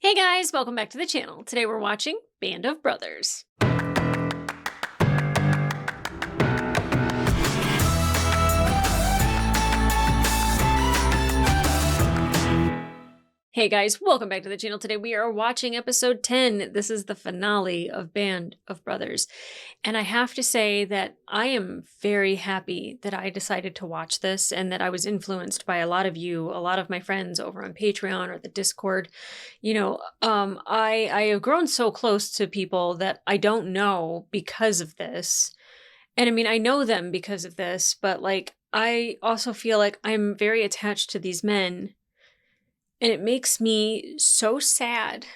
Hey guys, welcome back to the channel. Today we're watching Band of Brothers. Hey guys, welcome back to the channel. Today we are watching episode 10. This is the finale of Band of Brothers. And I have to say that I am very happy that I decided to watch this and that I was influenced by a lot of you, a lot of my friends over on Patreon or the Discord. I have grown so close to people that I don't know because of this. And I mean, I know them because of this, but I also feel like I'm very attached to these men. And it makes me so sad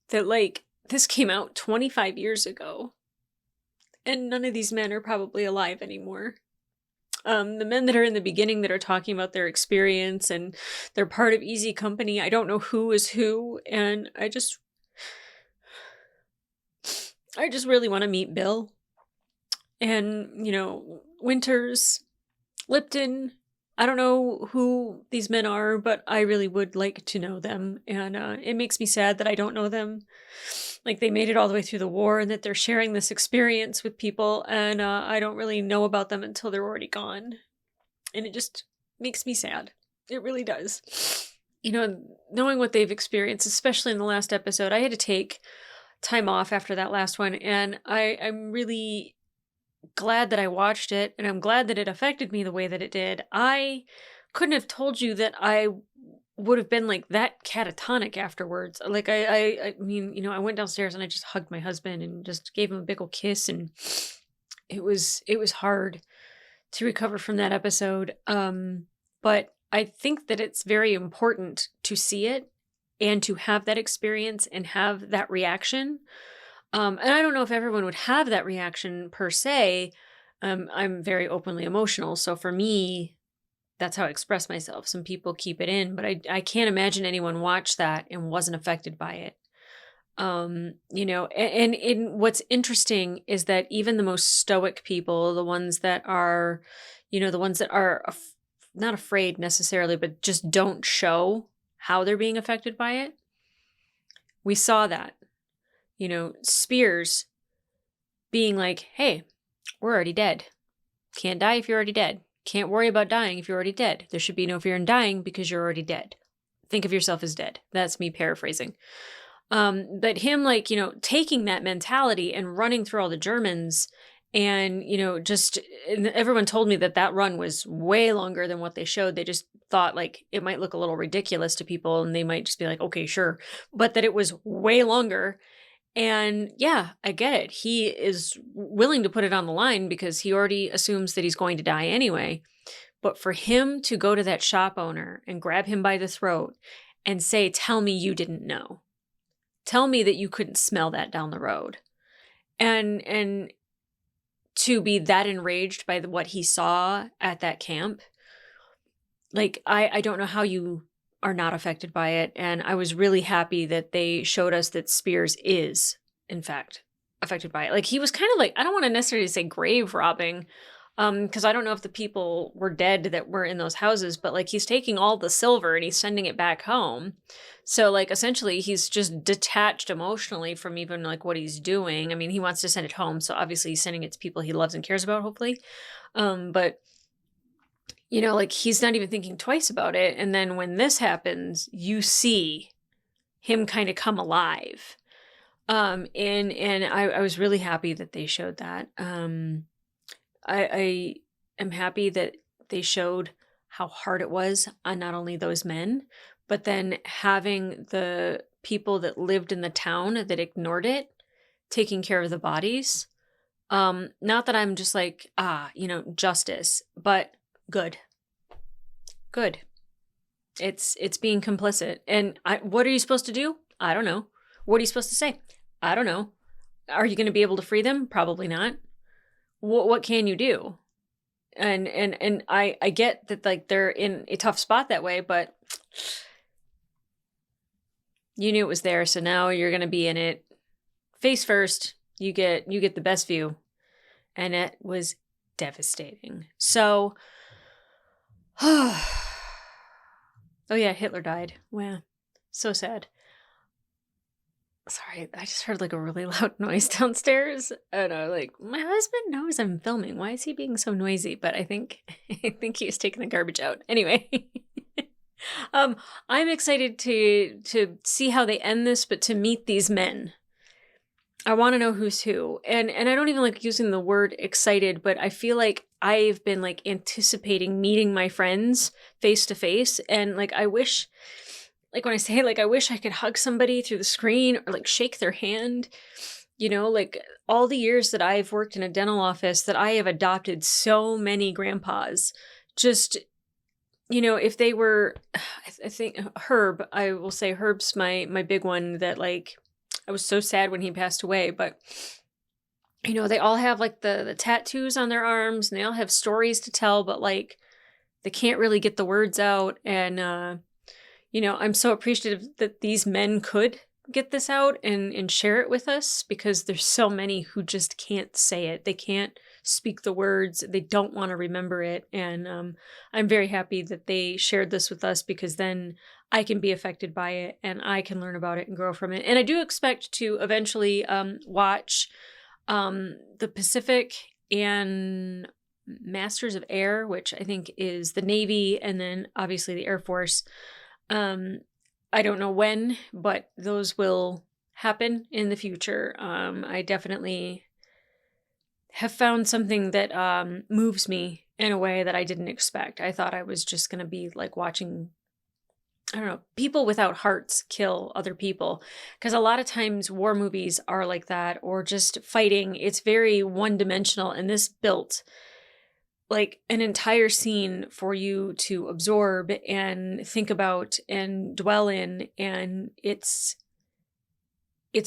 that, this came out 25 years ago. And none of these men are probably alive anymore. The men that are in the beginning that are talking about their experience and they're part of Easy Company, I don't know who is who. And I just really want to meet Bill. And, Winters, Lipton. I don't know who these men are, but I really would like to know them. And it makes me sad that I don't know them. Like, they made it all the way through the war and that they're sharing this experience with people. And I don't really know about them until they're already gone. And it just makes me sad. It really does. Knowing what they've experienced, especially in the last episode, I had to take time off after that last one. And I'm really glad that I watched it, and I'm glad that it affected me the way that it did. I couldn't have told you that I would have been like that catatonic afterwards. Like I mean, I went downstairs and I just hugged my husband and just gave him a big old kiss, and it was hard to recover from that episode. But I think that it's very important to see it and to have that experience and have that reaction. And I don't know if everyone would have that reaction per se. I'm very openly emotional. So for me, that's how I express myself. Some people keep it in, but I can't imagine anyone watched that and wasn't affected by it. And what's interesting is that even the most stoic people, the ones that are, not afraid necessarily, but just don't show how they're being affected by it. We saw that. Spears being like, hey, we're already dead. Can't die if you're already dead. Can't worry about dying if you're already dead. There should be no fear in dying because you're already dead. Think of yourself as dead. That's me paraphrasing. But him, taking that mentality and running through all the Germans and, and everyone told me that run was way longer than what they showed. They just thought it might look a little ridiculous to people and they might just be like, okay, sure. But that it was way longer. And yeah, I get it. He is willing to put it on the line because he already assumes that he's going to die anyway. But for him to go to that shop owner and grab him by the throat and say, tell me you didn't know. Tell me that you couldn't smell that down the road. And to be that enraged by what he saw at that camp, I don't know how you are not affected by it. And I was really happy that they showed us that Spears is, in fact, affected by it. He was kind of I don't want to necessarily say grave robbing, because I don't know if the people were dead that were in those houses, but he's taking all the silver and he's sending it back home. So essentially he's just detached emotionally from even what he's doing. I mean, he wants to send it home. So obviously he's sending it to people he loves and cares about, hopefully. But he's not even thinking twice about it. And then when this happens, you see him kind of come alive. And I was really happy that they showed that. I am happy that they showed how hard it was on not only those men, but then having the people that lived in the town that ignored it, taking care of the bodies. Not that I'm just justice, but good. It's being complicit. And what are you supposed to do? I don't know. What are you supposed to say? I don't know. Are you going to be able to free them? Probably not. What can you do? And I get that they're in a tough spot that way, but you knew it was there, so now you're going to be in it face first. You get the best view. And it was devastating. So oh yeah, Hitler died. Wow. So sad. Sorry, I just heard like a really loud noise downstairs, and I like my husband knows I'm filming. Why is he being so noisy? But I think I think he's taking the garbage out. Anyway, um, I'm excited to see how they end this, but to meet these men. I want to know who's who, and I don't even like using the word excited, but I feel like I've been like anticipating meeting my friends face to face, and like I wish. Like when I say like I wish I could hug somebody through the screen or like shake their hand, like all the years that I've worked in a dental office that I have adopted so many grandpas. Just, if they were I think Herb, I will say Herb's my big one that like I was so sad when he passed away, but they all have like the tattoos on their arms and they all have stories to tell, but like they can't really get the words out. And I'm so appreciative that these men could get this out and share it with us, because there's so many who just can't say it. They can't speak the words. They don't want to remember it. And I'm very happy that they shared this with us, because then I can be affected by it and I can learn about it and grow from it. And I do expect to eventually watch the Pacific and Masters of Air, which I think is the Navy, and then obviously the Air Force. I don't know when, but those will happen in the future. I definitely have found something that moves me in a way that I didn't expect. I thought I was just going to be like watching, I don't know, people without hearts kill other people. Because a lot of times war movies are like that, or just fighting. It's very one-dimensional, and this built like an entire scene for you to absorb and think about and dwell in, and it's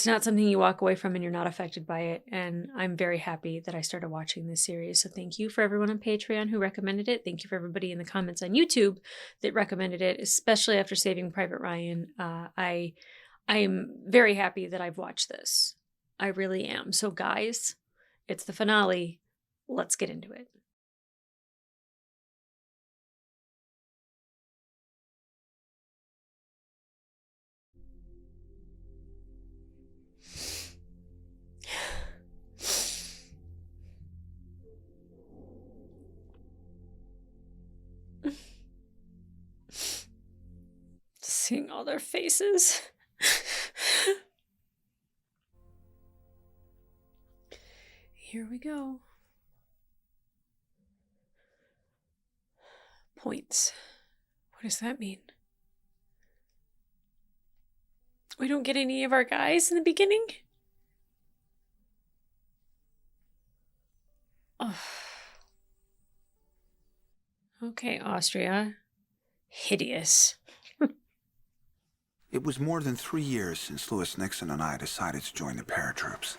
not something you walk away from and you're not affected by it. And I'm very happy that I started watching this series. So thank you for everyone on Patreon who recommended it. Thank you for everybody in the comments on YouTube that recommended it, especially after Saving Private Ryan. I am very happy that I've watched this. I really am. So guys, it's the finale. Let's get into it. Seeing all their faces. Here we go. Points. What does that mean? We don't get any of our guys in the beginning? Oh. Okay, Austria. Hideous. It was more than 3 years since Lewis Nixon and I decided to join the paratroops.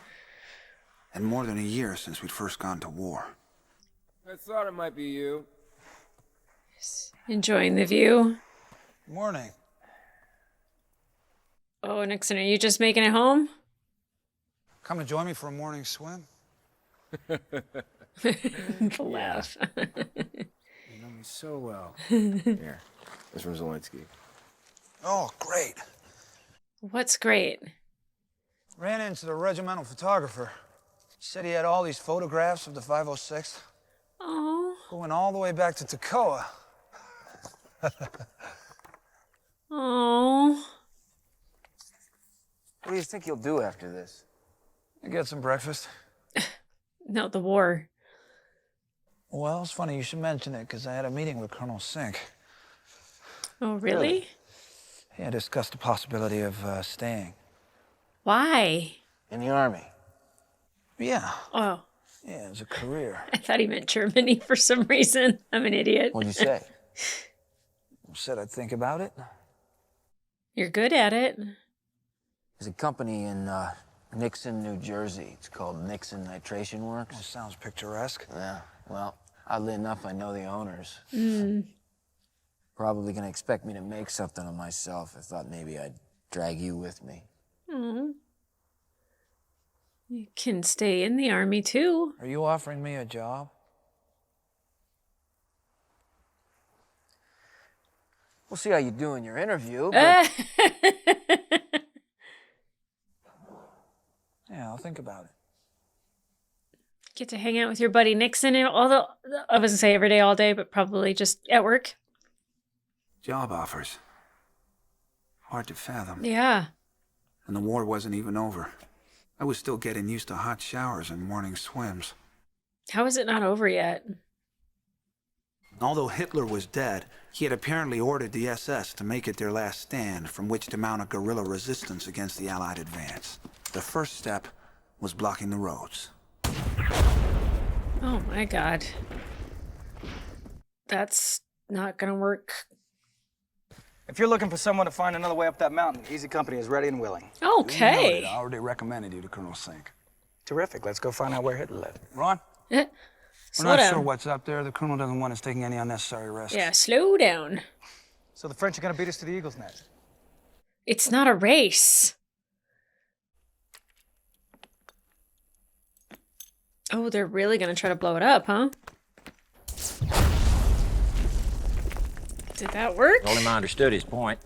And more than a year since we'd first gone to war. I thought it might be you. Enjoying the view. Morning. Oh, Nixon, are you just making it home? Come to join me for a morning swim? The laugh. You know me so well. Here, this from Zelensky. Oh, great. What's great? Ran into the regimental photographer. Said he had all these photographs of the 506th. Oh. Going all the way back to Toccoa. Oh. What do you think you'll do after this? I get some breakfast. No, the war. Well, it's funny you should mention it, because I had a meeting with Colonel Sink. Oh, really? Yeah, discussed the possibility of staying. Why? In the army. Yeah. Oh. Yeah, it's a career. I thought he meant Germany for some reason. I'm an idiot. What'd you say? Said I'd think about it. You're good at it. There's a company in Nixon, New Jersey. It's called Nixon Nitration Works. Well, sounds picturesque. Yeah, well, oddly enough, I know the owners. Mm. Probably gonna expect me to make something of myself. I thought maybe I'd drag you with me. Oh. You can stay in the army too. Are you offering me a job? We'll see how you do in your interview, but... think about it. Get to hang out with your buddy Nixon, and although I wasn't say every day, all day, but probably just at work. Job offers. Hard to fathom. Yeah. And the war wasn't even over. I was still getting used to hot showers and morning swims. How is it not over yet? Although Hitler was dead, he had apparently ordered the SS to make it their last stand from which to mount a guerrilla resistance against the Allied advance. The first step was blocking the roads. Oh my god. That's not gonna work. If you're looking for someone to find another way up that mountain, Easy Company is ready and willing. Okay. I already recommended you to Colonel Sink. Terrific. Let's go find out where Hitler lived. Ron? We're We're not sure what's up there. The Colonel doesn't want us taking any unnecessary risks. Yeah, slow down. So the French are gonna beat us to the Eagle's Nest. It's not a race. Oh, they're really gonna try to blow it up, huh? Did that work? Told him I understood his point.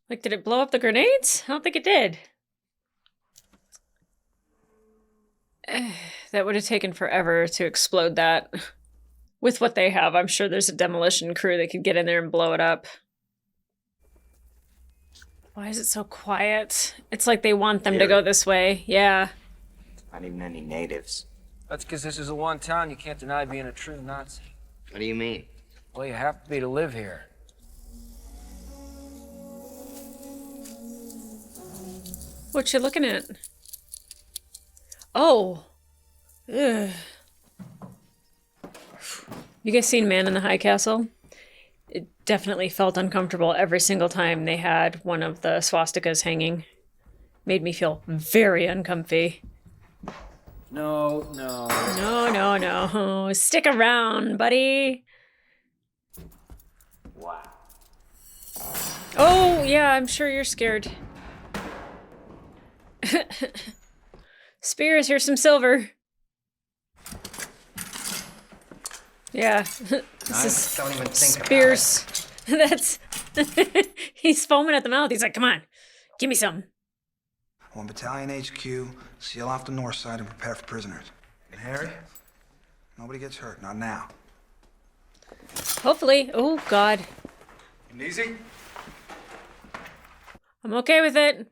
Like, did it blow up the grenades? I don't think it did. That would have taken forever to explode that. With what they have, I'm sure there's a demolition crew that could get in there and blow it up. Why is it so quiet? It's like they want them to go this way. Yeah. Not even any natives. That's because this is the one town you can't deny being a true Nazi. What do you mean? Well, you have to be to live here. What you looking at? Oh. Ugh. You guys seen Man in the High Castle? It definitely felt uncomfortable every single time they had one of the swastikas hanging. Made me feel very uncomfy. No. No. Stick around, buddy. Wow. Oh, yeah, I'm sure you're scared. Spears, here's some silver. Yeah. This Don't even is think Spears. That's... He's foaming at the mouth. He's like, come on, give me some. 1 Battalion HQ, seal off the north side and prepare for prisoners. And Harry? Nobody gets hurt, not now. Hopefully. Oh, God. Easy? I'm okay with it.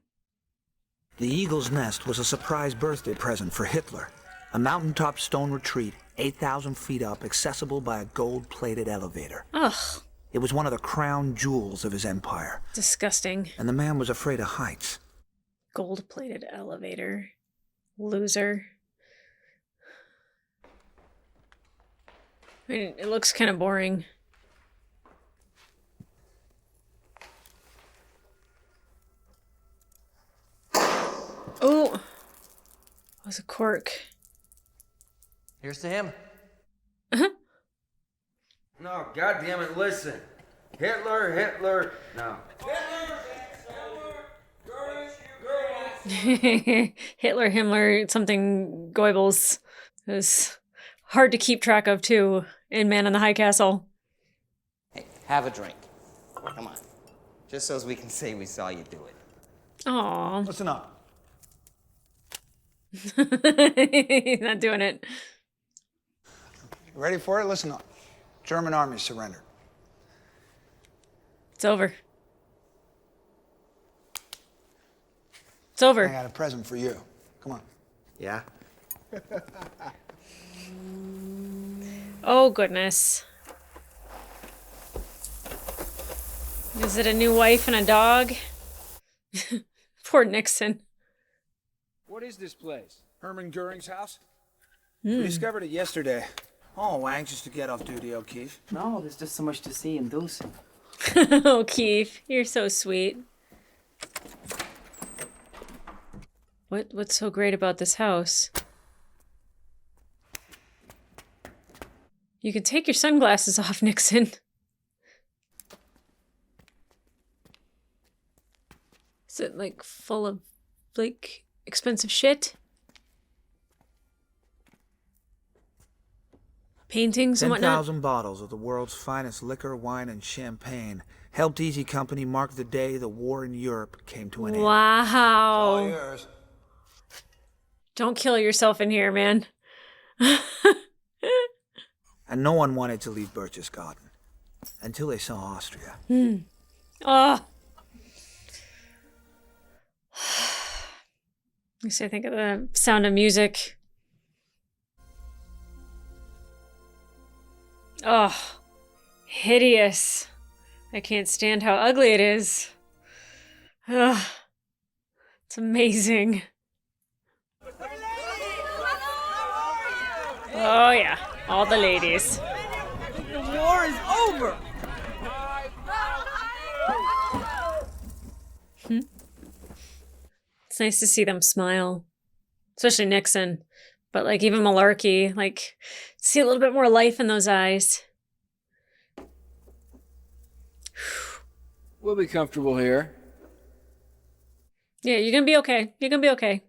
The Eagle's Nest was a surprise birthday present for Hitler. A mountaintop stone retreat, 8,000 feet up, accessible by a gold-plated elevator. Ugh, It was one of the crown jewels of his empire, disgusting. and the man was afraid of heights. Gold-plated elevator. Loser. I mean, it looks kind of boring. Oh, that was a cork. Here's to him. Uh-huh. No, goddamn it, listen. Hitler, no. Hitler, Himmler, something Goebbels. Is hard to keep track of, too, in Man in the High Castle. Hey, have a drink. Come on. Just so we can say we saw you do it. Aw. Listen up. He's not doing it. You ready for it? Listen up. German army surrendered. It's over. It's I over. got a present for you. Come on. Yeah? Oh, goodness. Is it a new wife and a dog? Poor Nixon. What is this place? Herman Goering's house? We discovered it yesterday. Oh, anxious to get off duty, O'Keefe. No, there's just so much to see and do. Oh, Keith, you're so sweet. What's so great about this house? You can take your sunglasses off, Nixon. Is it like full of like expensive shit? Paintings and whatnot? 10,000 bottles of the world's finest liquor, wine, and champagne helped Easy Company mark the day the war in Europe came to an end. Wow. All yours. Don't kill yourself in here, man. And no one wanted to leave Birch's Garden until they saw Austria. Oh. At least I think of the Sound of Music. Oh, hideous. I can't stand how ugly it is. Ugh. It's amazing. Oh yeah, all the ladies. The war is over! It's nice to see them smile. Especially Nixon. But like even Malarkey, like see a little bit more life in those eyes. We'll be comfortable here. Yeah, you're gonna be okay. You're gonna be okay.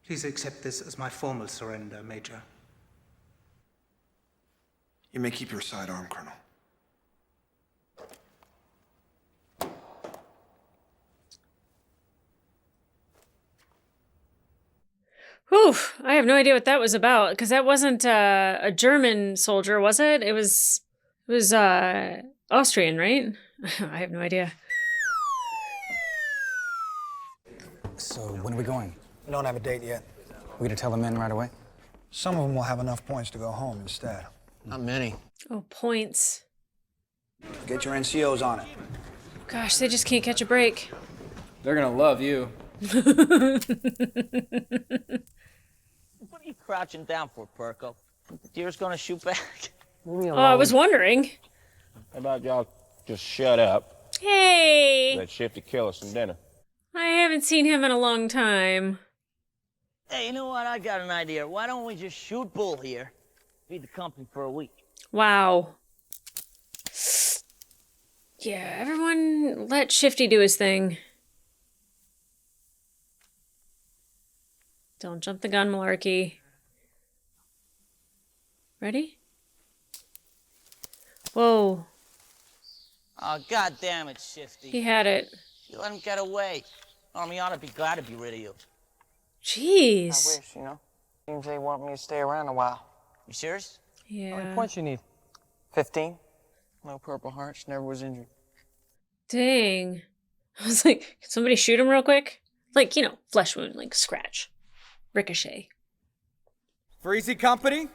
Please accept this as my formal surrender, Major. You may keep your sidearm, Colonel. Whew, I have no idea what that was about, because that wasn't a German soldier, was it? It was Austrian, right? I have no idea. So, when are we going? We don't have a date yet. We gonna tell the men right away? Some of them will have enough points to go home instead. Not many. Oh, points. Get your NCOs on it. Gosh, they just can't catch a break. They're gonna love you. What are you crouching down for, Perko? The deer's gonna shoot back. Oh, I was wondering. How about y'all just shut up? Hey! Let Shifty kill us some dinner. I haven't seen him in a long time. Hey, you know what? I got an idea. Why don't we just shoot bull here? Feed the company for a week. Wow. Yeah, everyone let Shifty do his thing. Don't jump the gun, Malarkey. Ready? Whoa. Oh, God damn it, Shifty. He had it. You let him get away. Army ought to be glad to be rid of you. Jeez. I wish, you know. Seems they want me to stay around a while. You serious? Yeah. How many points you need? 15. No Purple Hearts, never was injured. Dang. I was like, can somebody shoot him real quick? Like, you know, flesh wound, like scratch. Ricochet. For Easy Company,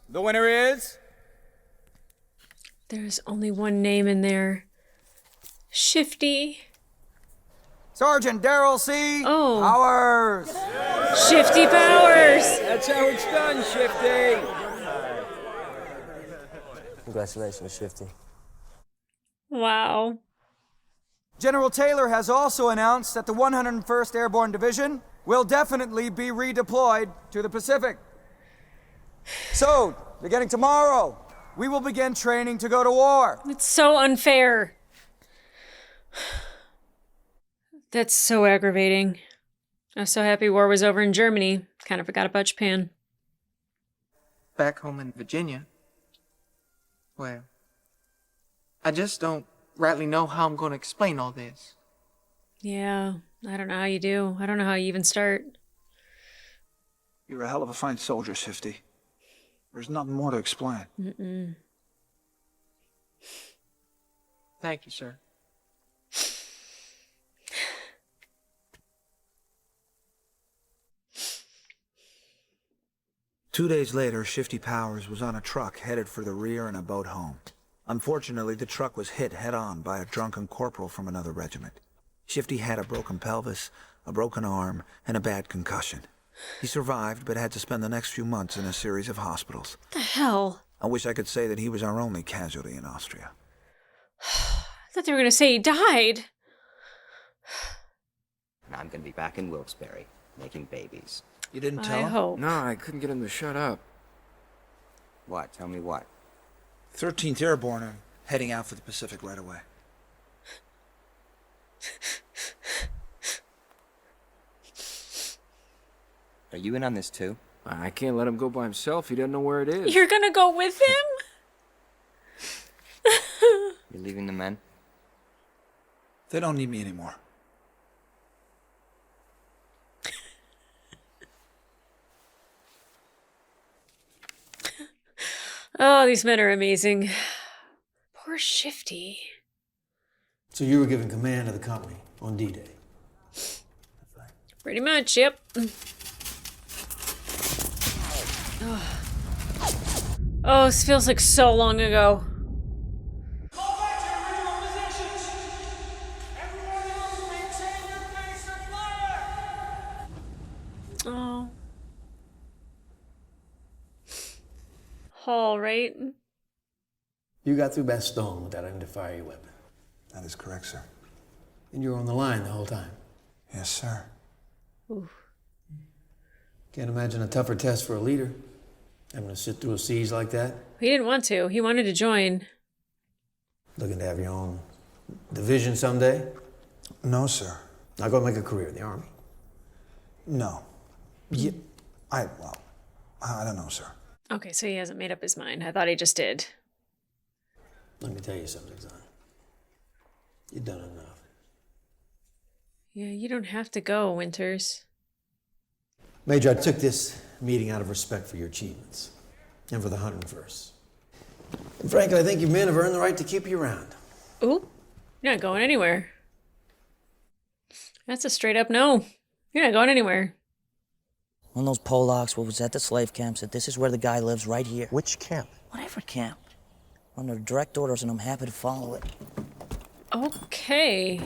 the winner is... There's only one name in there. Shifty. Sergeant Daryl C. Oh. Powers. Shifty Powers. That's how it's done, Shifty. Congratulations, Shifty. Wow. General Taylor has also announced that the 101st Airborne Division will definitely be redeployed to the Pacific. So, beginning tomorrow, we will begin training to go to war. It's so unfair. That's so aggravating. I was so happy war was over in Germany. Kind of forgot about Japan. Back home in Virginia, well, I just don't rightly know how I'm going to explain all this. Yeah, I don't know how you do. I don't know how you even start. You're a hell of a fine soldier, Shifty. There's nothing more to explain. Mm-mm. Thank you, sir. Two days later, Shifty Powers was on a truck headed for the rear in a boat home. Unfortunately, the truck was hit head-on by a drunken corporal from another regiment. Shifty had a broken pelvis, a broken arm, and a bad concussion. He survived, but had to spend the next few months in a series of hospitals. What the hell? I wish I could say that he was our only casualty in Austria. I thought they were going to say he died. And I'm gonna be back in Wilkes-Barre, making babies. You didn't tell I him? hope. No, I couldn't get him to shut up. What? Tell me what? 13th Airborne are heading out for the Pacific right away. Are you in on this too? I can't let him go by himself. He doesn't know where it is. You're going to go with him? You're leaving the men? They don't need me anymore. Oh, these men are amazing. Poor Shifty. So you were given command of the company on D-Day? Pretty much, yep. Oh, this feels like so long ago. Oh. All right. You got through Bastogne without having to fire your weapon. That is correct, sir. And you were on the line the whole time. Yes, sir. Ooh. Can't imagine a tougher test for a leader, having to sit through a siege like that. He didn't want to. He wanted to join. Looking to have your own division someday? No, sir. Not gonna make a career in the Army? No. Yeah, well, I don't know, sir. Okay, so he hasn't made up his mind. I thought he just did. Let me tell you something, son. You've done enough. Yeah, you don't have to go, Winters. Major, I took this meeting out of respect for your achievements and for the 101st. And frankly, I think you men have earned the right to keep you around. Ooh, you're not going anywhere. That's a straight up no. You're not going anywhere. One of those Polacks what was at the slave camp said this is where the guy lives, right here. Which camp? Whatever camp. Under direct orders, and I'm happy to follow it. Okay.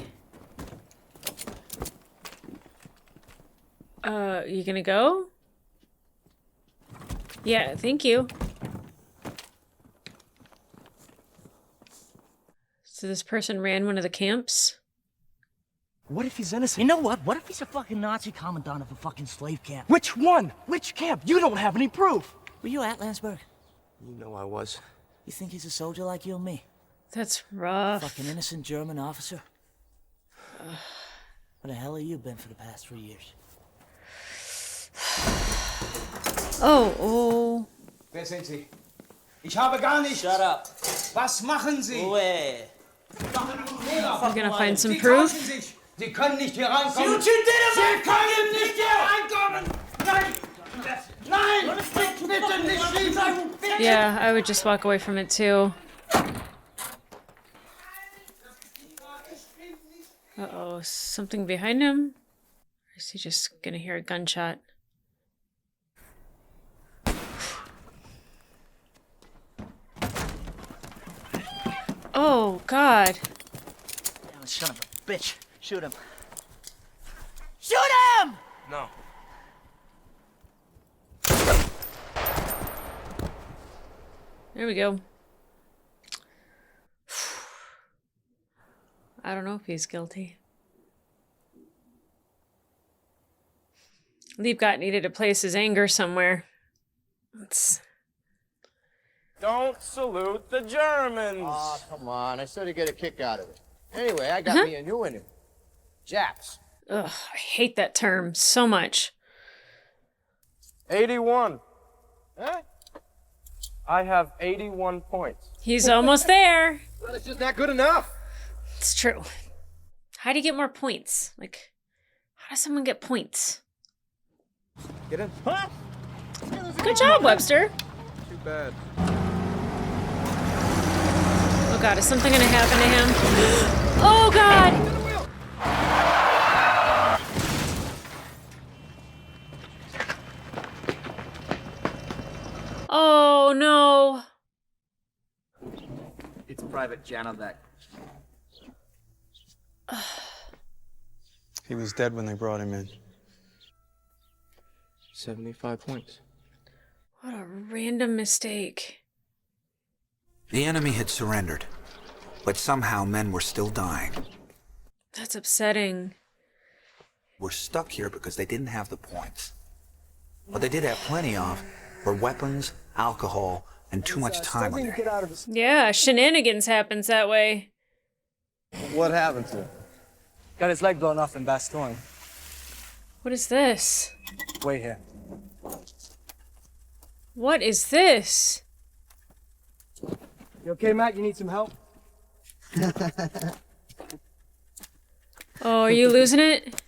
You gonna go? Yeah, thank you. So this person ran one of the camps? What if he's innocent? You know what? What if he's a fucking Nazi commandant of a fucking slave camp? Which one? Which camp? You don't have any proof. Were you at Landsberg? You know I was. You think he's a soldier like you and me? That's rough. Fucking innocent German officer. Where the hell have you been for the past 3 years? Oh. Wer sind Sie? Ich habe gar nichts. Shut up. Was machen Sie? Ruhe. We're gonna find some proof. Sie können nicht hier reinkommen. Sie können nicht hier reinkommen. Nein. Nein. Bitte nicht schließen. Yeah, I would just walk away from it too. Uh-oh, something behind him? Or is he just gonna hear a gunshot? Oh, God. Damn, son of a bitch. Shoot him. Shoot him! No. There we go. I don't know if he's guilty. Liebgott needed to place his anger somewhere. Don't salute the Germans. Oh, come on. I said I'd get a kick out of it. Anyway, I got me a new enemy. Japs. Ugh, I hate that term so much. 81. Eh? I have 81 points. He's almost there. Well, it's just not good enough. It's true. How do you get more points? Like, how does someone get points? Get in. Good job, Webster. Too bad. Oh God, is something gonna happen to him? Oh God! Oh no! It's Private Janovac. He was dead when they brought him in. 75 points. What a random mistake. The enemy had surrendered, but somehow men were still dying. That's upsetting. We're stuck here because they didn't have the points. What they did have plenty of were weapons, alcohol, and too much time on their hands. Yeah, shenanigans happens that way. What happened to him? Got his leg blown off in Bastogne. What is this? Wait here. What is this? You okay, Matt? You need some help? Oh, are you losing it?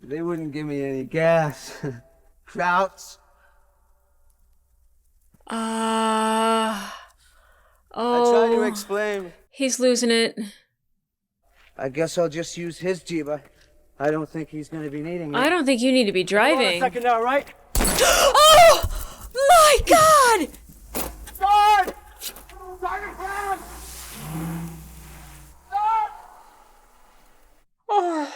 They wouldn't give me any gas. Krauts. Oh. I tried to explain. He's losing it. I guess I'll just use his Jeep. I don't think he's going to be needing it. I don't think you need to be driving. Hold on a second now, right? Oh! My God! Guard! Sergeant Brown! Oh.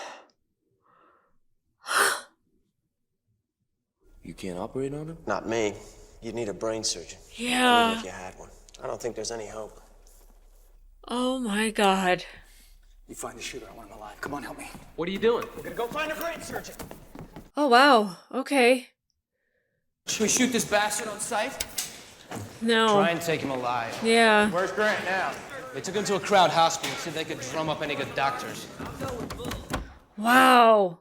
You can't operate on him? Not me. You'd need a brain surgeon. Yeah. Even if you had one. I don't think there's any hope. Oh my God. You find the shooter. I want him alive. Come on, help me. What are you doing? We're gonna go find a brain surgeon. Oh wow. Okay. Should we shoot this bastard on sight? No. Try and take him alive. Yeah. Where's Grant now? They took him to a crowd hospital, see if they could drum up any good doctors. Wow.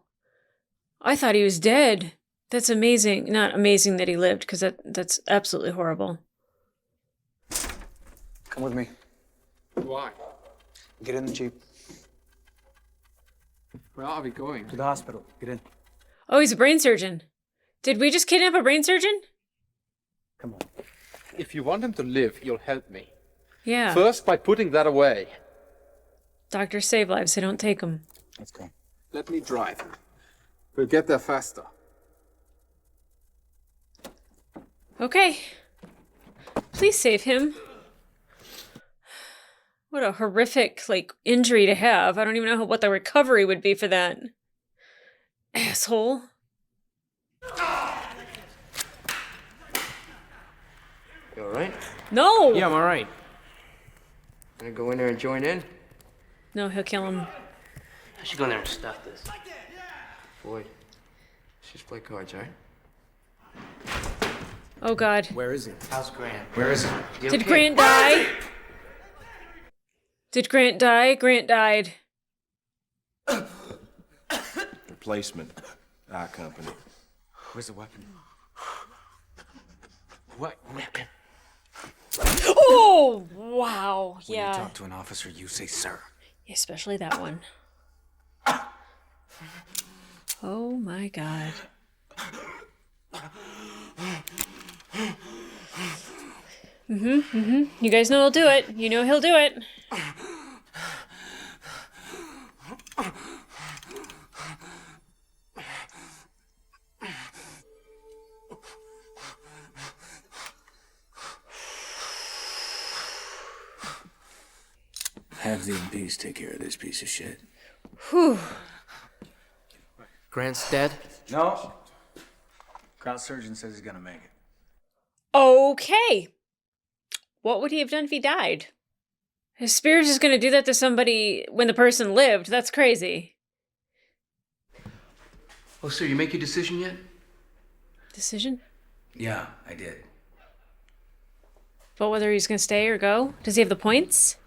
I thought he was dead. That's amazing. Not amazing that he lived, because that's absolutely horrible. Come with me. Why? Get in the Jeep. Where are we going? To the hospital. Get in. Oh, he's a brain surgeon. Did we just kidnap a brain surgeon? Come on. If you want him to live, you'll help me. Yeah. First, by putting that away. Doctors save lives, they don't take them. Let's go. Let me drive. We'll get there faster. Okay. Please save him. What a horrific, injury to have. I don't even know what the recovery would be for that. Asshole. You alright? No! Yeah, I'm alright. Gonna go in there and join in? No, he'll kill him. I should go in there and stop this. Boyd, let's just play cards, alright? Oh God. Where is he? How's Grant? Where is he? Did Grant die? Did Grant die? Grant died. Replacement. Our company. Where's the weapon? What weapon? Oh, wow. When Yeah. you talk to an officer, you say sir. Especially that one. Oh my God. You guys know he'll do it. You know he'll do it. Have the MPs take care of this piece of shit. Whew. Grant's dead? No. Crowd surgeon says he's gonna make it. Okay. What would he have done if he died? His spirit is going to do that to somebody when the person lived. That's crazy. Oh, sir, you make your decision yet? Decision? Yeah, I did. But whether he's going to stay or go? Does he have the points?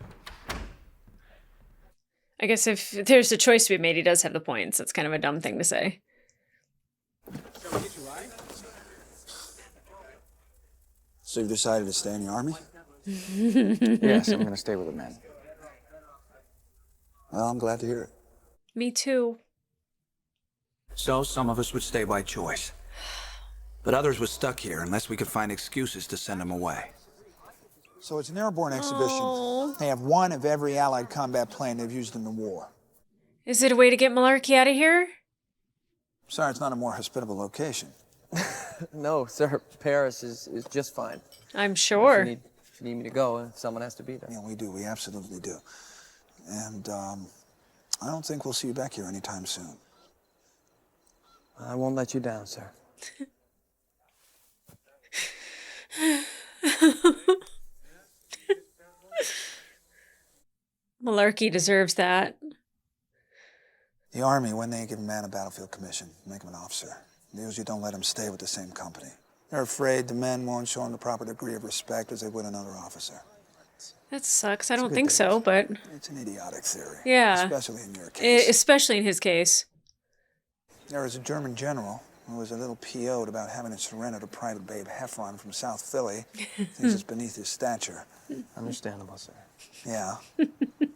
I guess if there's a choice to be made, he does have the points. That's kind of a dumb thing to say. So you've decided to stay in the Army? Yes, I'm gonna stay with the men. Well, I'm glad to hear it. Me too. So some of us would stay by choice. But others were stuck here unless we could find excuses to send them away. So it's an airborne exhibition. They have one of every Allied combat plane they've used in the war. Is it a way to get Malarkey out of here? Sorry, it's not a more hospitable location. No, sir. Paris is just fine. I'm sure. If you need me to go, someone has to be there. Yeah, we do. We absolutely do. And I don't think we'll see you back here anytime soon. I won't let you down, sir. Malarkey deserves that. The Army, when they give a man a battlefield commission, make him an officer. They usually don't let him stay with the same company. They're afraid the men won't show him the proper degree of respect as they would another officer. That sucks. I don't think so, but... It's an idiotic theory. Yeah. Especially in your case. Especially in his case. There was a German general who was a little PO'd about having to surrender to Private Babe Heffron from South Philly. Thinks it's beneath his stature. Understandable, sir. Yeah.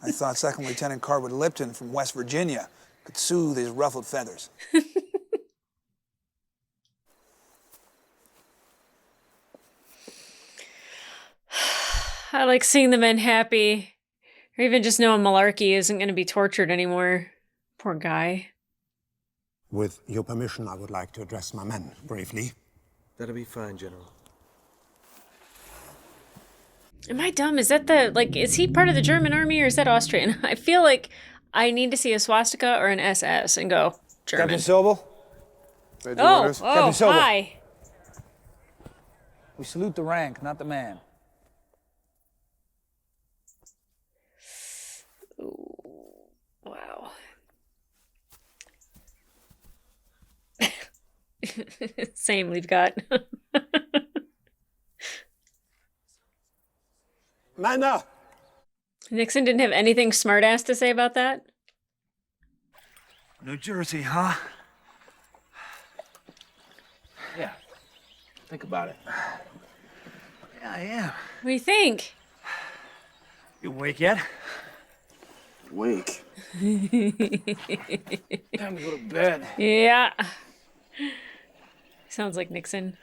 I thought Second Lieutenant Carwood Lipton from West Virginia could soothe his ruffled feathers. I like seeing the men happy. Or even just knowing Malarkey isn't going to be tortured anymore. Poor guy. With your permission, I would like to address my men briefly. That'll be fine, General. Am I dumb? Is that is he part of the German army or is that Austrian? I feel like I need to see a swastika or an SS and go, German. Captain Sobel? Oh, hi. We salute the rank, not the man. Ooh, wow. Same, we've got. Manna! Nixon didn't have anything smartass to say about that? New Jersey, huh? Yeah. Think about it. Yeah, I am. What do you think? You awake yet? Wake. Time to go to bed. Yeah. Sounds like Nixon.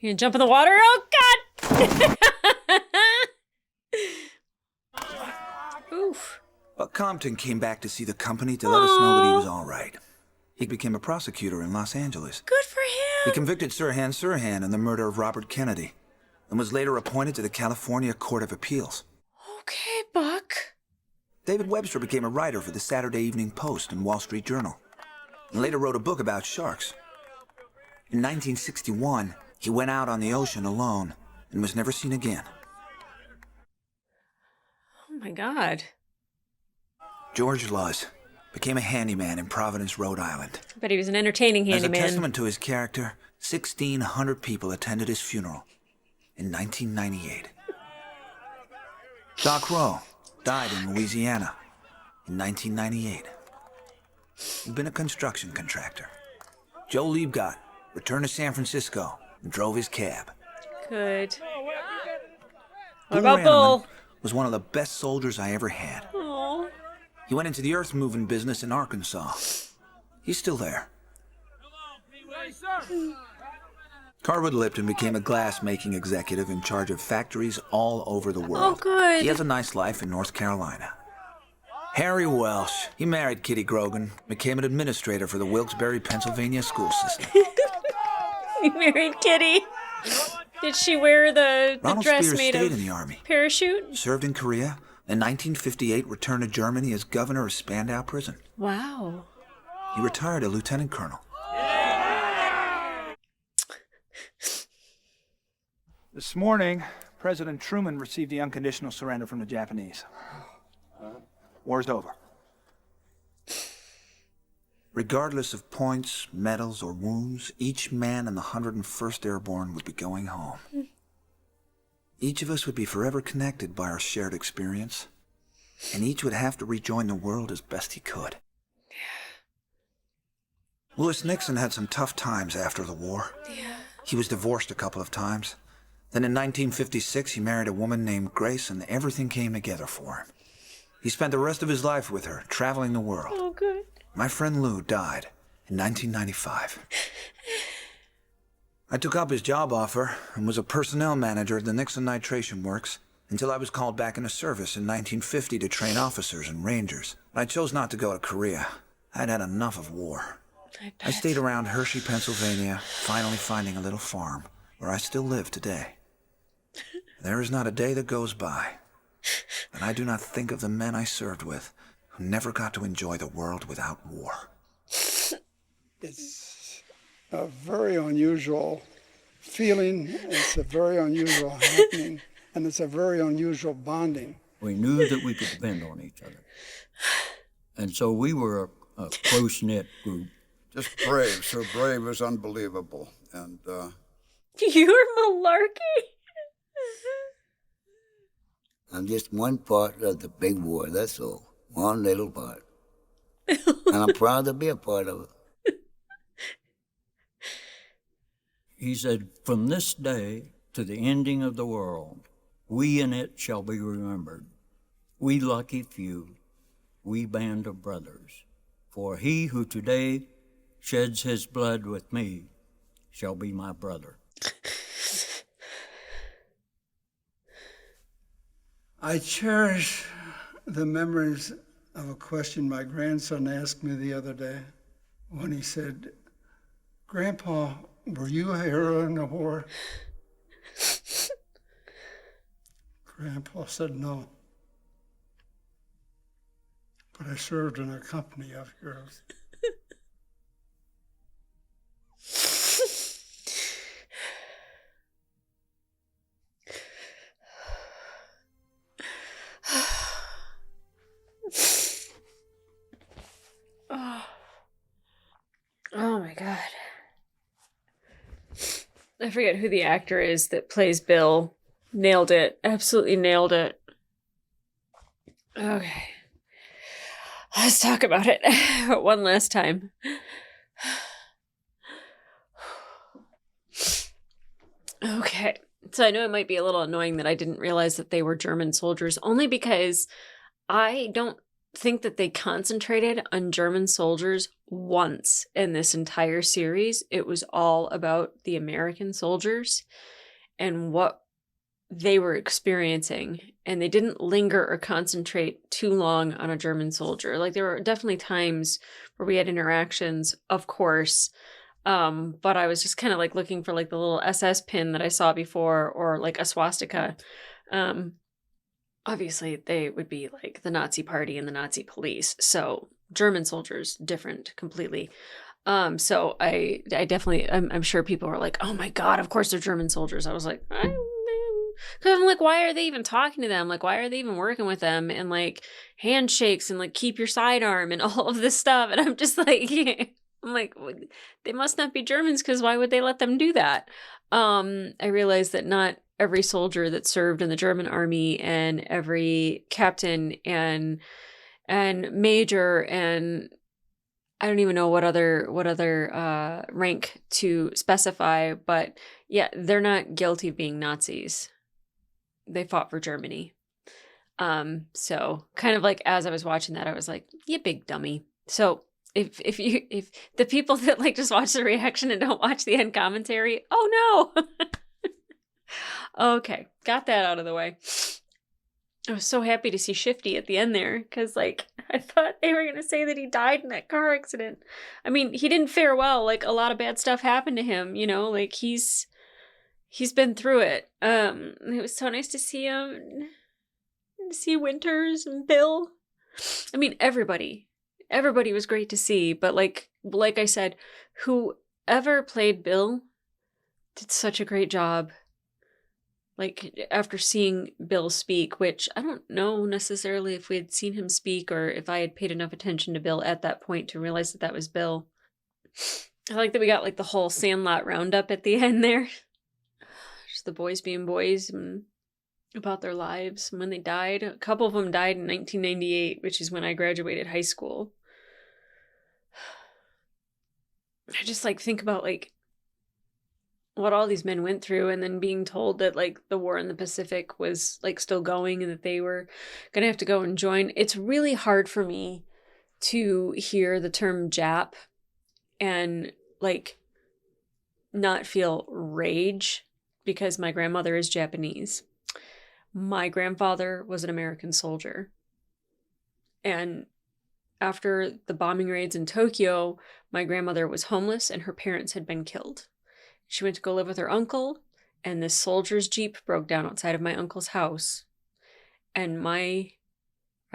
You gonna jump in the water? Oh, God! Oof. But Compton came back to see the company to let us know that he was all right. He became a prosecutor in Los Angeles. Good for him! He convicted Sirhan in the murder of Robert Kennedy and was later appointed to the California Court of Appeals. Okay, Buck. David Webster became a writer for the Saturday Evening Post and Wall Street Journal, and later wrote a book about sharks. In 1961, he went out on the ocean alone and was never seen again. Oh my God. George Luz became a handyman in Providence, Rhode Island. But he was an entertaining handyman. As a testament to his character, 1,600 people attended his funeral in 1998. Doc Rowe died in Louisiana in 1998. He'd been a construction contractor. Joe Liebgott returned to San Francisco and drove his cab. Good. Bull What about Ranneman Bull? was one of the best soldiers I ever had. Aww. He went into the earth-moving business in Arkansas. He's still there. Carwood Lipton became a glass-making executive in charge of factories all over the world. Oh, good. He has a nice life in North Carolina. Harry Welsh, he married Kitty Grogan, became an administrator for the Wilkes-Barre, Pennsylvania school system. He married Kitty. Did she wear the Ronald dress Spears made stayed of in the Army. parachute? Served in Korea. In 1958, returned to Germany as governor of Spandau Prison. Wow. He retired a lieutenant colonel. This morning, President Truman received the unconditional surrender from the Japanese. War's over. Regardless of points, medals, or wounds, each man in the 101st Airborne would be going home. Each of us would be forever connected by our shared experience, and each would have to rejoin the world as best he could. Lewis Nixon had some tough times after the war. Yeah. He was divorced a couple of times. Then in 1956, he married a woman named Grace, and everything came together for him. He spent the rest of his life with her, traveling the world. Oh, good. My friend Lou died in 1995. I took up his job offer and was a personnel manager at the Nixon Nitration Works until I was called back into service in 1950 to train officers and rangers. I chose not to go to Korea. I'd had enough of war. I stayed around Hershey, Pennsylvania, finally finding a little farm where I still live today. There is not a day that goes by that I do not think of the men I served with who never got to enjoy the world without war. It's a very unusual feeling, it's a very unusual happening, and it's a very unusual bonding. We knew that we could depend on each other. And so we were a close-knit group. Just brave, so brave it was unbelievable. And, You're malarkey? I'm just one part of the big war, that's all. One little part. And I'm proud to be a part of it. He said, from this day to the ending of the world, we in it shall be remembered. We lucky few, we band of brothers. For he who today sheds his blood with me shall be my brother. I cherish the memories of a question my grandson asked me the other day when he said, "Grandpa, were you a hero in the war?" Grandpa said, "No, but I served in a company of heroes." Oh my god. I forget who the actor is that plays Bill. Nailed it. Absolutely nailed it. Okay. Let's talk about it one last time. Okay. So I know it might be a little annoying that I didn't realize that they were German soldiers, only because I don't think that they concentrated on German soldiers once in this entire series. It was all about the American soldiers and what they were experiencing, and they didn't linger or concentrate too long on a German soldier. Like, there were definitely times where we had interactions, of course, but I was just kind of like looking for like the little SS pin that I saw before, or like a swastika. Obviously they would be like the Nazi party and the Nazi police, so German soldiers different completely. So I definitely, I'm sure people were like, oh my god, of course they're German soldiers. I was like, because I'm like, why are they even talking to them? Like, why are they even working with them? And like handshakes and like keep your sidearm and all of this stuff. And I'm just like, I'm like, they must not be Germans, because why would they let them do that? I realized that not every soldier that served in the German army, and every captain and major, and I don't even know what other rank to specify, but yeah, they're not guilty of being Nazis. They fought for Germany. So kind of like, as I was watching that, I was like, you big dummy. So if the people that like just watch the reaction and don't watch the end commentary, oh no. Okay, got that out of the way. I was so happy to see Shifty at the end there, because like I thought they were going to say that he died in that car accident. I mean, he didn't fare well. Like, a lot of bad stuff happened to him, you know, like he's been through it. It was so nice to see him, to see Winters and Bill. I mean, everybody was great to see, but like I said, whoever played Bill did such a great job. Like, after seeing Bill speak, which I don't know necessarily if we had seen him speak, or if I had paid enough attention to Bill at that point to realize that that was Bill. I like that we got like the whole Sandlot roundup at the end there. Just the boys being boys and about their lives and when they died. A couple of them died in 1998, which is when I graduated high school. I just like think about like what all these men went through, and then being told that like the war in the Pacific was like still going and that they were gonna have to go and join. It's really hard for me to hear the term Jap and like not feel rage, because my grandmother is Japanese. My grandfather was an American soldier, and after the bombing raids in Tokyo, my grandmother was homeless and her parents had been killed. She went to go live with her uncle, and this soldier's Jeep broke down outside of my uncle's house. And I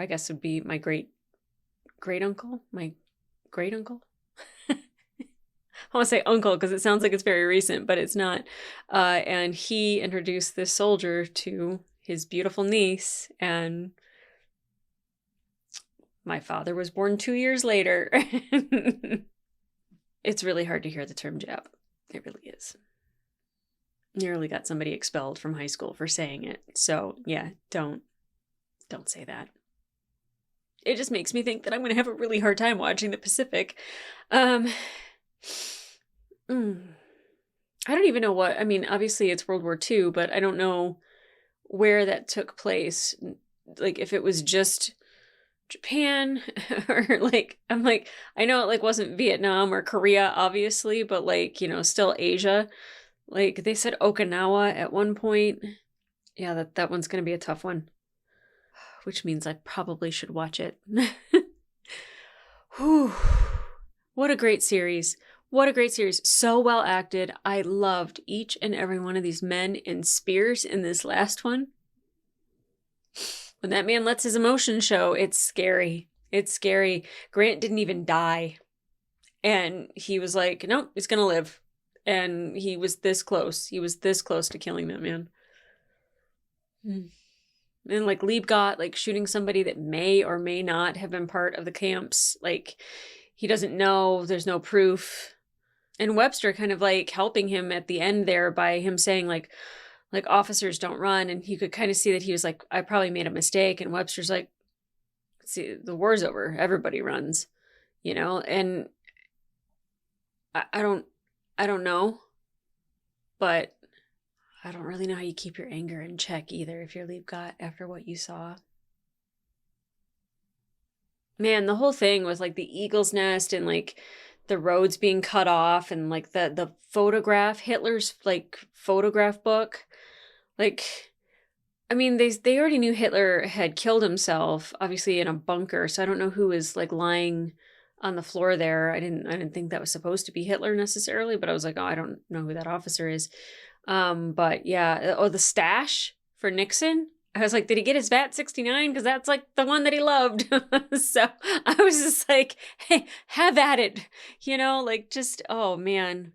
guess it would be my great-uncle? My great-uncle? I want to say uncle because it sounds like it's very recent, but it's not. And he introduced this soldier to his beautiful niece, and my father was born 2 years later. It's really hard to hear the term Jap. It really is. Nearly got somebody expelled from high school for saying it. So yeah, don't say that. It just makes me think that I'm going to have a really hard time watching the Pacific. I don't even know what, I mean, obviously it's World War II, but I don't know where that took place. Like, if it was just Japan, or like, I'm like, I know it like wasn't Vietnam or Korea, obviously, but like, you know, still Asia. Like, they said Okinawa at one point. Yeah, that one's gonna be a tough one. which means I probably should watch it. Whew. What a great series. What a great series. So well acted. I loved each and every one of these men in spears in this last one. When that man lets his emotions show, it's scary. It's scary. Grant didn't even die. And he was like, nope, he's going to live. And he was this close. He was this close to killing that man. And like Liebgott, like shooting somebody that may or may not have been part of the camps. Like he doesn't know. There's no proof. And Webster kind of like helping him at the end there by him saying like officers don't run. And you could kind of see that he was like, I probably made a mistake. And Webster's like, see, the war's over. Everybody runs, you know? And I don't know, but I don't really know how you keep your anger in check either if you're Liebgott after what you saw. Man, the whole thing was like the eagle's nest and like the roads being cut off and like the photograph, Hitler's like photograph book. Like, I mean, they already knew Hitler had killed himself, obviously in a bunker. So I don't know who was like lying on the floor there. I didn't think that was supposed to be Hitler necessarily, but I was like, oh, I don't know who that officer is. But yeah, the stash for Nixon. I was like, did he get his VAT 69? Because that's like the one that he loved. So I was just like, hey, have at it. You know, like just, oh man.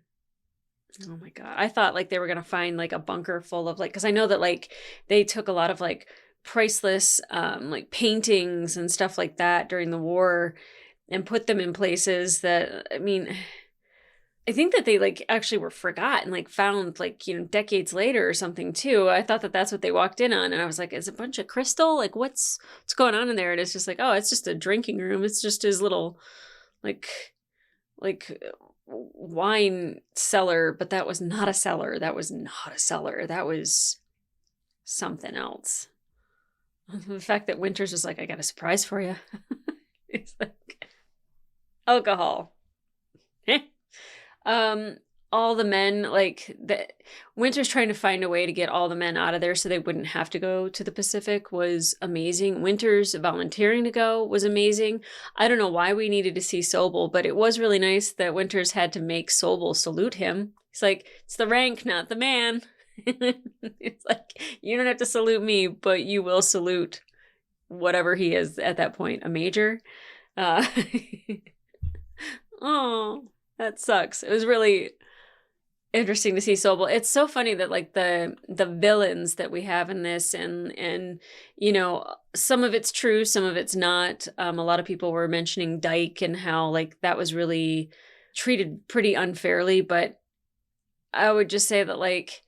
Oh my God. I thought like they were going to find like a bunker full of like, because I know that like they took a lot of like priceless like paintings and stuff like that during the war and put them in places that, I mean, I think that they like actually were forgotten, like found like, you know, decades later or something too. I thought that that's what they walked in on. And I was like, it's a bunch of crystal. Like what's going on in there? And it's just like, oh, it's just a drinking room. It's just his little like wine cellar. But that was not a cellar. That was not a cellar. That was something else. The fact that Winters was like, I got a surprise for you. It's like alcohol. All the men, like the Winters trying to find a way to get all the men out of there so they wouldn't have to go to the Pacific was amazing. Winters volunteering to go was amazing. I don't know why we needed to see Sobel, but it was really nice that Winters had to make Sobel salute him. He's like, it's the rank, not the man. It's like, you don't have to salute me, but you will salute whatever he is at that point, a major. Oh, that sucks. It was really interesting to see Sobel. It's so funny that like the villains that we have in this and you know, some of it's true, some of it's not. A lot of people were mentioning Dyke and how like that was really treated pretty unfairly, but I would just say that like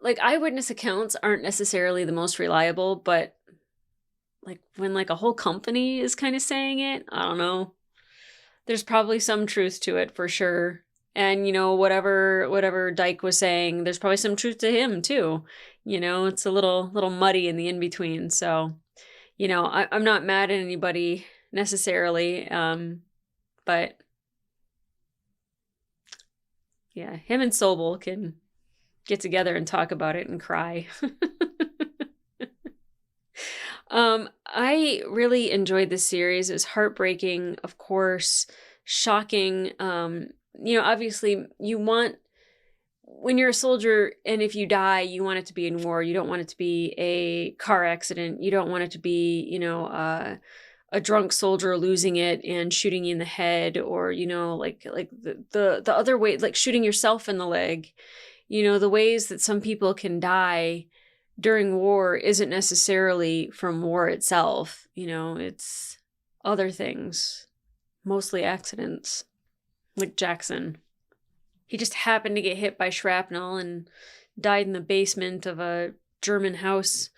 eyewitness accounts aren't necessarily the most reliable, but like when like a whole company is kind of saying it, I don't know. There's probably some truth to it for sure. And, you know, whatever Dyke was saying, there's probably some truth to him too. You know, it's a little muddy in the in-between. So, you know, I'm not mad at anybody necessarily. But yeah, him and Sobel can get together and talk about it and cry. I really enjoyed this series. It was heartbreaking, of course, shocking. You know, obviously you want, when you're a soldier and if you die, you want it to be in war. You don't want it to be a car accident. You don't want it to be, you know, a drunk soldier losing it and shooting you in the head, or, you know, like the other way, like shooting yourself in the leg. You know, the ways that some people can die during war isn't necessarily from war itself. You know, it's other things, mostly accidents, like Jackson. He just happened to get hit by shrapnel and died in the basement of a German house.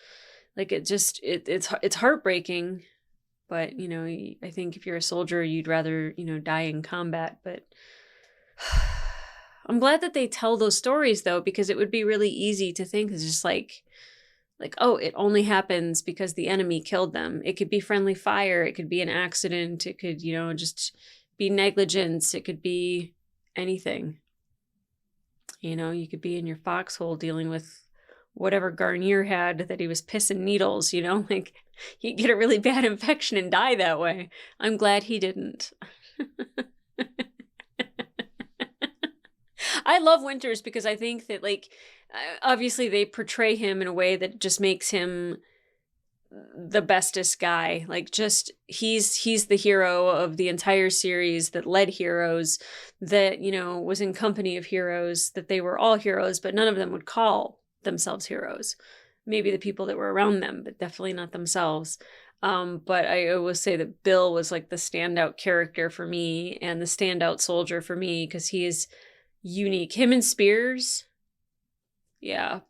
Like it's heartbreaking, but you know, I think if you're a soldier, you'd rather, you know, die in combat. But I'm glad that they tell those stories though, because it would be really easy to think it's just like, oh, it only happens because the enemy killed them. It could be friendly fire. It could be an accident. It could, you know, just be negligence. It could be anything. You know, you could be in your foxhole dealing with whatever Garnier had that he was pissing needles, you know, like he'd get a really bad infection and die that way. I'm glad he didn't. I love Winters because I think that, like, obviously they portray him in a way that just makes him the bestest guy. Like, just he's the hero of the entire series that led heroes, that, you know, was in company of heroes, that they were all heroes, but none of them would call themselves heroes. Maybe the people that were around them, but definitely not themselves. But I always say that Bill was like the standout character for me and the standout soldier for me because he is unique. Him and Spears. Yeah.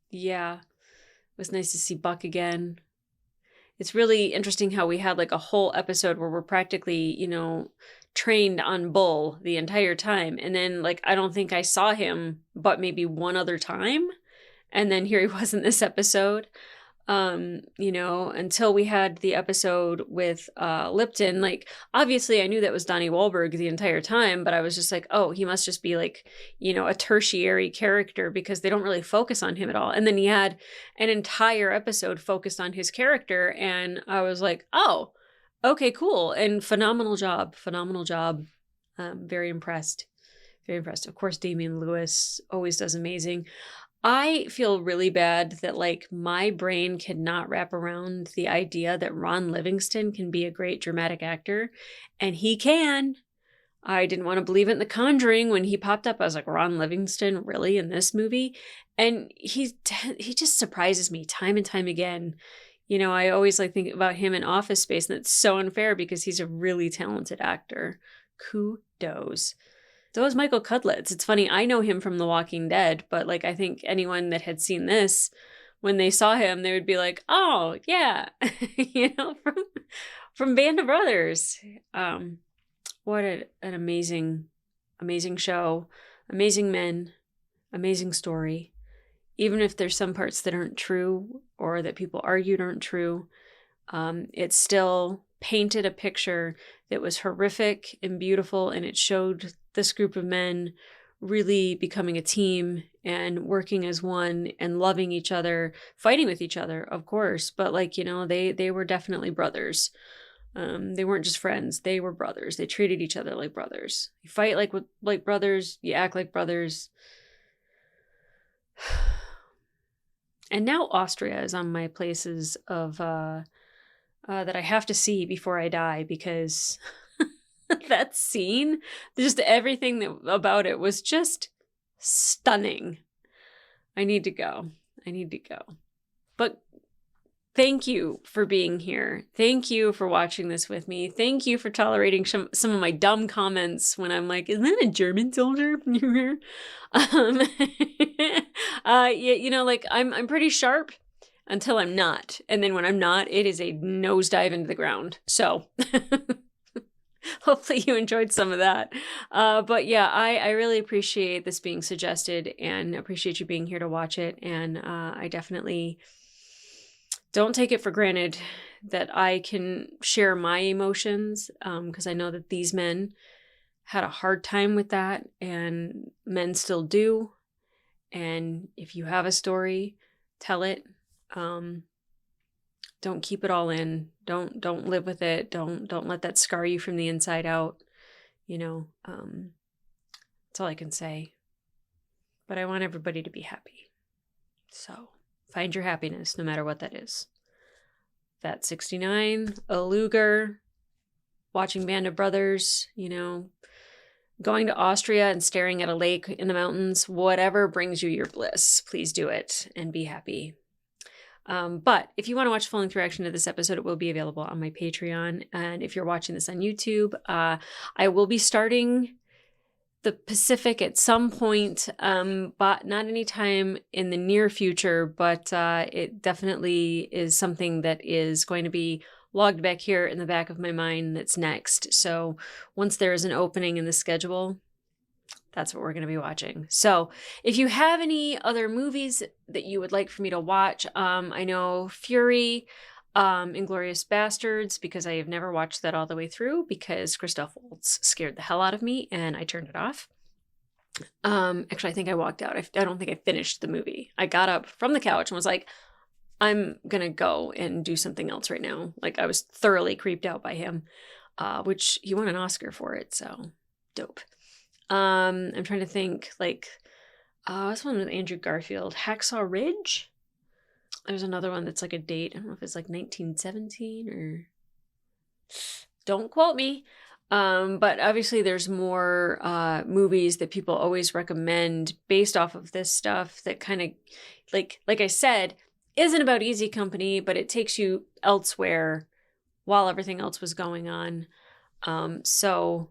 Yeah. It was nice to see Buck again. It's really interesting how we had like a whole episode where we're practically, you know, trained on Bull the entire time. And then, like, I don't think I saw him but maybe one other time. And then here he was in this episode. You know, until we had the episode with Lipton. Like, obviously I knew that was Donnie Wahlberg the entire time, but I was just like, oh, he must just be like, you know, a tertiary character because they don't really focus on him at all. And then he had an entire episode focused on his character, and I was like, oh, okay, cool. And phenomenal job. Very impressed. Of course, Damian Lewis always does amazing. I feel really bad that, like, my brain cannot wrap around the idea that Ron Livingston can be a great dramatic actor, and he can. I didn't want to believe it in The Conjuring when he popped up. I was like, Ron Livingston, really, in this movie? And he just surprises me time and time again. You know, I always like think about him in Office Space, and it's so unfair because he's a really talented actor. Kudos. So is Michael Cudlitz. It's funny, I know him from The Walking Dead, but like I think anyone that had seen this, when they saw him, they would be like, oh, yeah, you know, from Band of Brothers. What an amazing, amazing show. Amazing men. Amazing story. Even if there's some parts that aren't true or that people argued aren't true, it still painted a picture that was horrific and beautiful, and it showed this group of men really becoming a team and working as one and loving each other, fighting with each other, of course, but like, you know, they were definitely brothers. They weren't just friends, they were brothers. They treated each other like brothers. You fight like brothers, you act like brothers. And now Austria is on my places of that I have to see before I die, because that scene, just everything about it was just stunning. I need to go. But thank you for being here. Thank you for watching this with me. Thank you for tolerating some of my dumb comments when I'm like, isn't that a German soldier? You know, like I'm pretty sharp until I'm not. And then when I'm not, it is a nosedive into the ground. So hopefully you enjoyed some of that. But yeah, I really appreciate this being suggested and appreciate you being here to watch it. And I definitely don't take it for granted that I can share my emotions, because I know that these men had a hard time with that, and men still do. And if you have a story, tell it. Don't keep it all in. Don't live with it. Don't let that scar you from the inside out. You know, that's all I can say. But I want everybody to be happy. So find your happiness, no matter what that is. That 69, a Luger, watching Band of Brothers, you know, going to Austria and staring at a lake in the mountains, whatever brings you your bliss, please do it and be happy. But if you want to watch full length reaction to this episode, it will be available on my Patreon. And if you're watching this on YouTube, I will be starting the Pacific at some point, but not anytime in the near future, but it definitely is something that is going to be logged back here in the back of my mind that's next. So once there is an opening in the schedule, that's what we're going to be watching. So if you have any other movies that you would like for me to watch, I know Fury, Inglourious Bastards, because I have never watched that all the way through because Christoph Waltz scared the hell out of me and I turned it off. Actually, I think I walked out. I don't think I finished the movie. I got up from the couch and was like, I'm gonna go and do something else right now. Like, I was thoroughly creeped out by him, which he won an Oscar for it, so dope. I'm trying to think, like, this one with Andrew Garfield, Hacksaw Ridge. There's another one that's like a date. I don't know if it's like 1917 or... Don't quote me. But obviously there's more movies that people always recommend based off of this stuff that kind of, like I said, isn't about Easy Company, but it takes you elsewhere while everything else was going on. So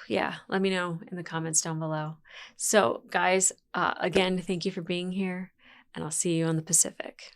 yeah, let me know in the comments down below. So guys, again, thank you for being here, and I'll see you on the Pacific.